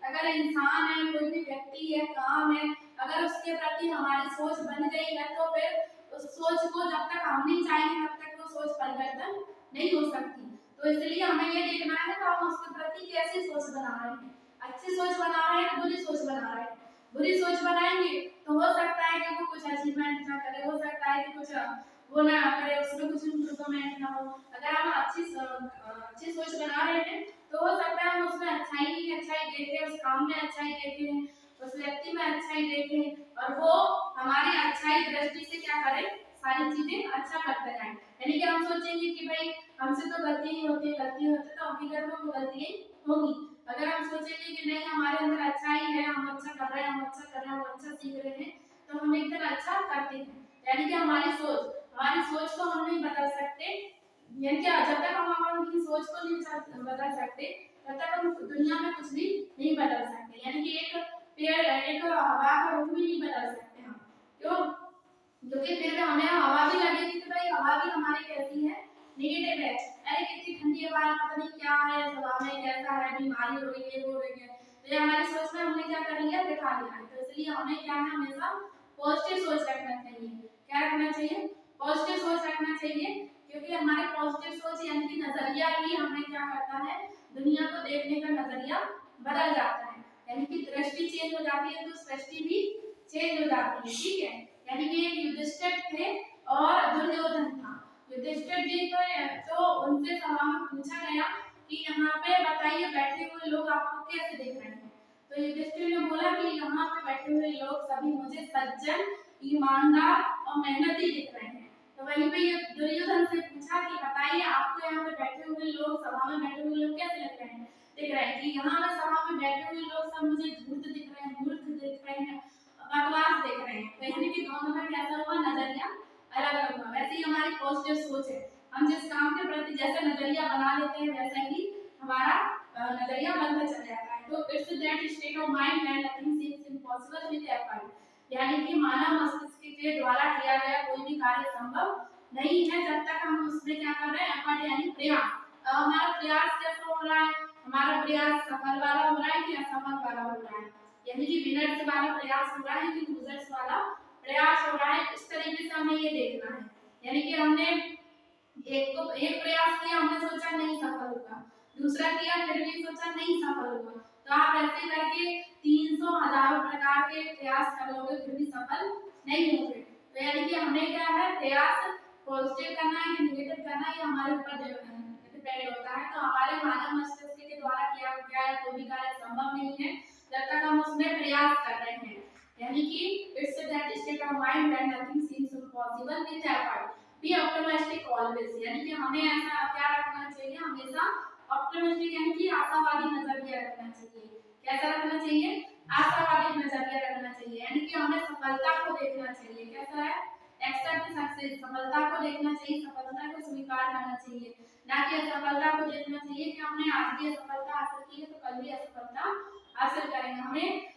अगर इंसान है, कोई भी व्यक्ति है, काम है, अगर उसके प्रति हमारी सोच बन गई है तो फिर उस सोच को जब तक हम नहीं चाहेंगे तब तक वो सोच परिवर्तन नहीं हो सकती। तो इसलिए हमें ये देखना है कि हम उसके प्रति कैसी सोच बना रहे हैं, अच्छी सोच बना रहे हैं, बुरी सोच बना रहे हैं। बुरी सोच बनाएंगे तो हो सकता है कि वो कुछ अचीवमेंट ना करे, हो सकता है कि कुछ वो ना करे, उसमें कुछ इम्प्रूवमेंट ना हो। अगर हम अच्छी सोच बना रहे हैं तो हो सकता है हम उसमें अच्छाई ही अच्छाई देखें, उस काम में अच्छाई देखें, उस व्यक्ति में अच्छाई देखें और वो हमारी अच्छाई दृष्टि से क्या करे, सारी चीजें अच्छा करते जाएं। यानी कि हम सोचेंगे कि भाई हमसे तो गलती ही होती है, गलती होती तो हकीकत में वो गलती होगी। अगर हम सोचेंगे कि नहीं हमारे अंदर अच्छाई है, हम अच्छा कर रहे हैं, हम अच्छा कर रहे हैं, हम अच्छा सीख रहे हैं, तो हम एक दिन अच्छा करते हैं। यानी कि हमारी सोच को हम नहीं बदल सकते। यानी कि जब तक हम अपनी सोच को नहीं बदल सकते तब तक हम दुनिया में कुछ भी नहीं बदल सकते। यानी कि एक हवा का रुख भी नहीं बदल सकते हम। क्यों? क्योंकि फिर हमें हवा भी लगेगी कि भाई हवा भी हमारी कैसी है, नेगेटिव है। अरे कितनी ठंडी हवा है, पता नहीं क्या है, हवा में कैसा है, बीमारी हो रही है, वो हो रही है। तो ये हमारी सोच में हमने क्या कर लिया, बिठा लिया है। तो इसलिए हमें क्या है, हमेशा पॉजिटिव सोच रखना चाहिए। क्या रखना चाहिए? पॉजिटिव सोच रखना चाहिए, क्योंकि हमारे पॉजिटिव सोच यानी कि नजरिया ही हमें क्या करता है, दुनिया को देखने का नजरिया बदल जाता है। यानी कि दृष्टि चेंज हो जाती है तो सृष्टि भी चेंज हो जाती है। ठीक है? यानी कि एक युधिष्ठिर थे और दुर्योधन था। युधिष्ठिर जी तो उनसे सवाल पूछा गया कि यहाँ पे बताइए बैठे हुए लोग आपको कैसे दिख रहे हैं। तो युधिष्ठिर ने बोला कि यहाँ पे बैठे हुए लोग सभी मुझे सज्जन, ईमानदार और मेहनती दिख रहे हैं। तो वहीं पे दुर्योधन से पूछा कि बताइए आपको यहाँ पे बैठे हुए लोग, सभा में बैठे हुए लोग कैसे लग रहे हैं, दिख रहे हैं कि यहाँ पे सभा में बैठे हुए लोग सब मुझे धूर्त दिख रहे हैं, मूर्ख दिख रहे हैं, बकवास देख रहे हैं। तो यानी कि दोनों का कैसा हुआ, नजरिया अलग अलग हुआ। वैसे ही हमारी पॉजिटिव सोच है, हम जिस काम के प्रति जैसा नजरिया बना लेते हैं वैसा ही हमारा नजरिया बनता चला जाता है। तो it's that state of mind and nothing seems impossible with effort. यानी कि मानव मस्तिष्क के द्वारा किया गया कोई भी कार्य संभव नहीं है जब तक हम उसमें क्या कर रहे हैं, एफर्ट यानी प्रयास। हमारा प्रयास कैसा हो रहा है, हमारा प्रयास सफल वाला हो रहा है कि असफल वाला हो रहा है। यानी कि विनर्स वाला प्रयास हो रहा है कि लूजर्स वाला प्रयास हो रहा है। इस तरीके से हमें ये देखना है। यानी कि हमने एक प्रयास किया, हमने सोचा नहीं सफल होगा, दूसरा किया फिर भी सोचा नहीं सफल होगा। तो आप ऐसे करके 300 हजारों प्रकार के प्रयास कर लोगे फिर भी सफल नहीं होगे। तो यानी कि हमें क्या है, प्रयास पॉजिटिव करना है कि नेगेटिव करना है, ये हमारे ऊपर डिपेंड होता है। तो हमारे मानव मस्तिष्क के द्वारा किया गया कोई भी कार्य संभव नहीं है जब तक हम उसमें प्रयास कर रहे हैं। यानी कि it's that state of mind when nothing seems impossible with effort. Be optimistic always. यानी कि हमें ऐसा क्या रखना चाहिए, हमेशा ऑप्टिमिस्टिक यानी कि आशावादी नजरिया रखना चाहिए। कैसा रखना चाहिए? आशावादी नजरिया रखना चाहिए। यानी कि हमें सफलता को देखना चाहिए। कैसा है? एक्सेप्ट सक्सेस, सफलता को देखना चाहिए, सफलता को स्वीकार करना चाहिए, ना कि असफलता को देखना चाहिए कि हमने आज भी असफलता हासिल की है तो कल भी असफलता हासिल करेंगे। हमें